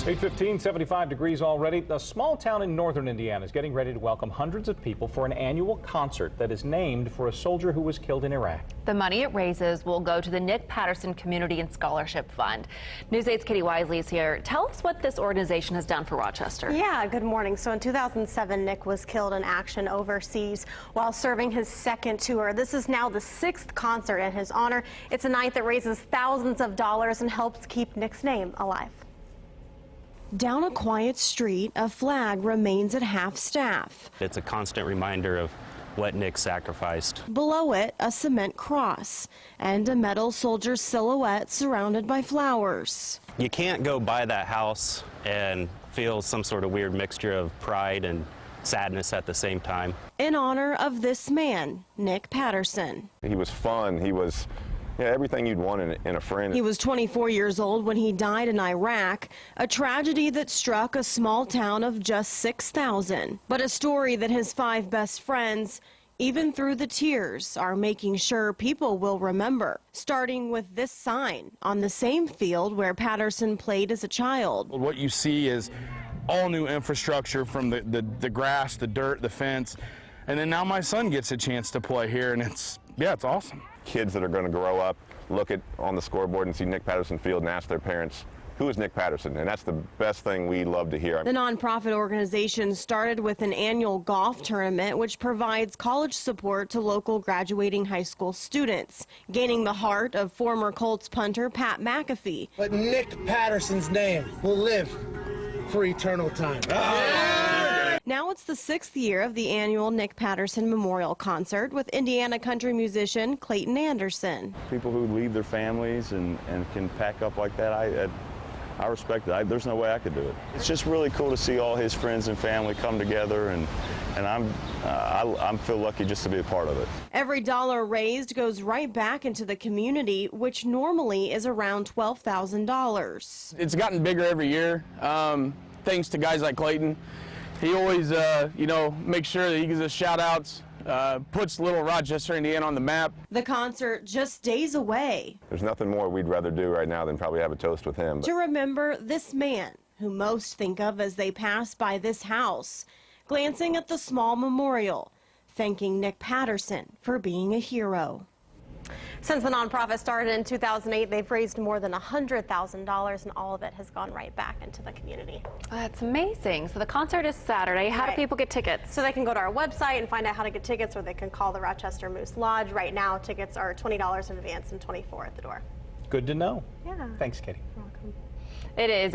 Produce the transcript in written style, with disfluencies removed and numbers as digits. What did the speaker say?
8:15, 75 degrees already. A small town in northern Indiana is getting ready to welcome hundreds of people for an annual concert that is named for a soldier who was killed in Iraq. The money it raises will go to the Nick Patterson Community and Scholarship Fund. News 8's Katie Wisely is here. Tell us what this organization has done for Rochester. Yeah, good morning. So in 2007, Nick was killed in action overseas while serving his second tour. This is now the 6th concert in his honor. It's a night that raises thousands of dollars and helps keep Nick's name alive. Down a quiet street, a flag remains at half-staff. It's a constant reminder of what Nick sacrificed. Below it, a cement cross and a metal soldier silhouette surrounded by flowers. You can't go by that house and feel some sort of weird mixture of pride and sadness at the same time. In honor of this man, Nick Patterson. He was fun. He was everything you'd want in a friend. He was 24 years old when he died in Iraq, a tragedy that struck a small town of just 6,000. But a story that his 5 best friends, even through the tears, are making sure people will remember, starting with this sign on the same field where Patterson played as a child. What you see is all new infrastructure, from the grass, the dirt, the fence, and then now my son gets a chance to play here, and it's awesome. Kids that are going to grow up, look on the scoreboard and see Nick Patterson Field and ask their parents, who is Nick Patterson? And that's the best thing we love to hear. The nonprofit organization started with an annual golf tournament, which provides college support to local graduating high school students, gaining the heart of former Colts punter Pat McAfee. But Nick Patterson's name will live for eternal time. Now it's the 6th year of the annual Nick Patterson Memorial Concert with Indiana country musician Clayton Anderson. People who leave their families and can pack up like that, I respect it. There's no way I could do it. It's just really cool to see all his friends and family come together, and I feel lucky just to be a part of it. Every dollar raised goes right back into the community, which normally is around $12,000. It's gotten bigger every year, thanks to guys like Clayton. He always, makes sure that he gives us shout-outs, puts little Rochester, Indiana on the map. The concert just days away. There's nothing more we'd rather do right now than probably have a toast with him. To remember this man, who most think of as they pass by this house, glancing at the small memorial, thanking Nick Patterson for being a hero. Since the nonprofit started in 2008, they've raised more than $100,000, and all of it has gone right back into the community. That's amazing. So the concert is Saturday. How do people get tickets? So they can go to our website and find out how to get tickets, or they can call the Rochester Moose Lodge. Right now, tickets are $20 in advance and $24 at the door. Good to know. Yeah. Thanks, Katie. You're welcome. It is.